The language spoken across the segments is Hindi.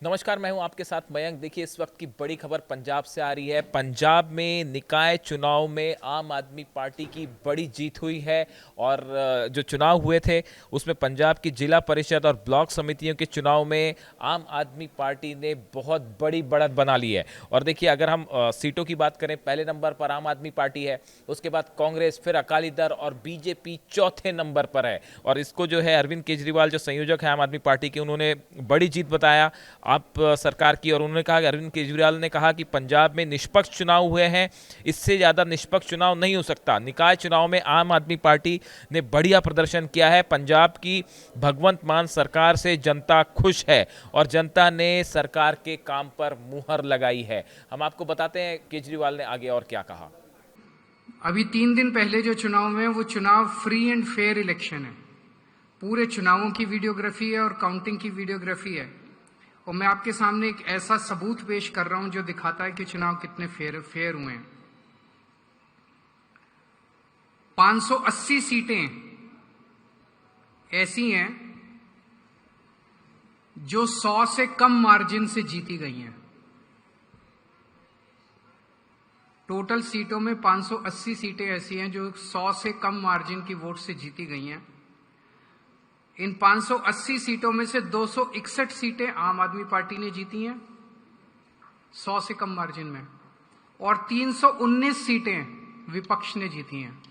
नमस्कार, मैं हूं आपके साथ मयंक। देखिए, इस वक्त की बड़ी खबर पंजाब से आ रही है। पंजाब में निकाय चुनाव में आम आदमी पार्टी की बड़ी जीत हुई है और जो चुनाव हुए थे उसमें पंजाब की जिला परिषद और ब्लॉक समितियों के चुनाव में आम आदमी पार्टी ने बहुत बड़ी बढ़त बना ली है। और देखिए, अगर हम सीटों की बात करें, पहले नंबर पर आम आदमी पार्टी है, उसके बाद कांग्रेस, फिर अकाली दल और बीजेपी चौथे नंबर पर है। और इसको जो है अरविंद केजरीवाल जो संयोजक है आम आदमी पार्टी के, उन्होंने बड़ी जीत बताया आप सरकार की। और उन्होंने कहा कि अरविंद केजरीवाल ने कहा कि पंजाब में निष्पक्ष चुनाव हुए हैं, इससे ज़्यादा निष्पक्ष चुनाव नहीं हो सकता। निकाय चुनाव में आम आदमी पार्टी ने बढ़िया प्रदर्शन किया है। पंजाब की भगवंत मान सरकार से जनता खुश है और जनता ने सरकार के काम पर मुहर लगाई है। हम आपको बताते हैं केजरीवाल ने आगे और क्या कहा। अभी 3 दिन पहले जो चुनाव में वो चुनाव फ्री एंड फेयर इलेक्शन है। पूरे चुनावों की वीडियोग्राफी है और काउंटिंग की वीडियोग्राफी है। और मैं आपके सामने एक ऐसा सबूत पेश कर रहा हूं जो दिखाता है कि चुनाव कितने फेयर हुए हैं। 580 सीटें ऐसी हैं जो 100 से कम मार्जिन से जीती गई हैं। टोटल सीटों में 580 सीटें ऐसी हैं जो 100 से कम मार्जिन की वोट से जीती गई हैं। इन 580 सीटों में से 261 सीटें आम आदमी पार्टी ने जीती हैं 100 से कम मार्जिन में, और 319 सीटें विपक्ष ने जीती हैं।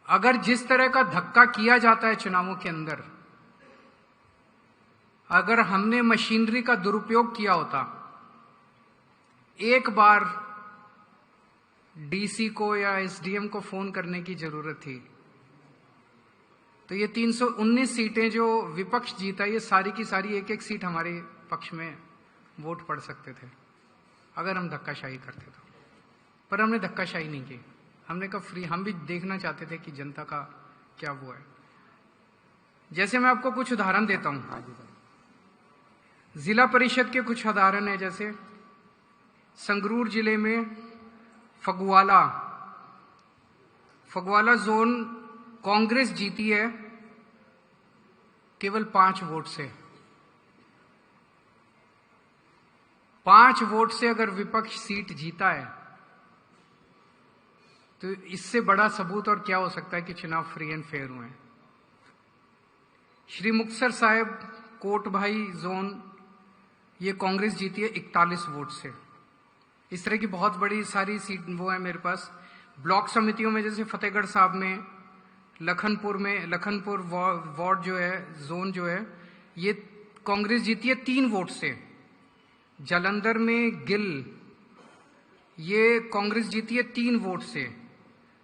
अगर जिस तरह का धक्का किया जाता है चुनावों के अंदर, अगर हमने मशीनरी का दुरुपयोग किया होता, एक बार डीसी को या एसडीएम को फोन करने की जरूरत थी, तो ये 319 सीटें जो विपक्ष जीता, ये सारी की सारी एक एक सीट हमारे पक्ष में वोट पड़ सकते थे अगर हम धक्काशाही करते तो। पर हमने धक्काशाही नहीं की। हमने कहा फ्री, हम भी देखना चाहते थे कि जनता का क्या वो है। जैसे मैं आपको कुछ उदाहरण देता हूं, जिला परिषद के कुछ उदाहरण है। जैसे संगरूर जिले में फगवाला जोन कांग्रेस जीती है केवल 5 वोट से। 5 वोट से अगर विपक्ष सीट जीता है तो इससे बड़ा सबूत और क्या हो सकता है कि चुनाव फ्री एंड फेयर हुए हैं। श्री मुक्तसर साहिब कोटभाई जोन, ये कांग्रेस जीती है 41 वोट से। इस तरह की बहुत बड़ी सारी सीट वो है मेरे पास। ब्लॉक समितियों में जैसे फतेहगढ़ साहब में, लखनपुर वार्ड जो है, जोन जो है, ये कांग्रेस जीती है 3 वोट से। जालंधर में गिल, ये कांग्रेस जीती है 3 वोट से।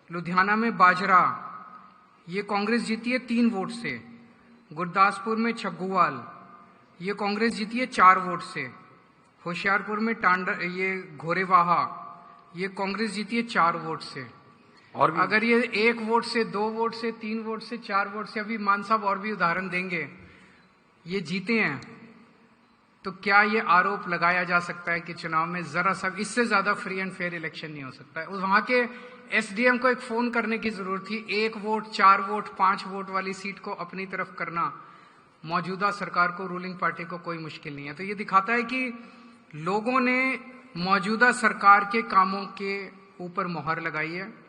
लुधियाना में बाजरा, ये कांग्रेस जीती है 3 वोट से। गुरदासपुर में छग्गुवाल, ये कांग्रेस जीती है 4 वोट से। होशियारपुर में ये घोरेवाहा, ये कांग्रेस जीती है 4 वोट से। और अगर ये 1 वोट से, 2 वोट से, 3 वोट से, 4 वोट से, अभी मान साहब और भी उदाहरण देंगे, ये जीते हैं, तो क्या ये आरोप लगाया जा सकता है कि चुनाव में जरा सा इससे ज्यादा फ्री एंड फेयर इलेक्शन नहीं हो सकता है? वहां के एसडीएम को एक फोन करने की जरूरत थी। 1 वोट, 4 वोट, 5 वोट वाली सीट को अपनी तरफ करना मौजूदा सरकार को, रूलिंग पार्टी को कोई मुश्किल नहीं है। तो ये दिखाता है कि लोगों ने मौजूदा सरकार के कामों के ऊपर मुहर लगाई है।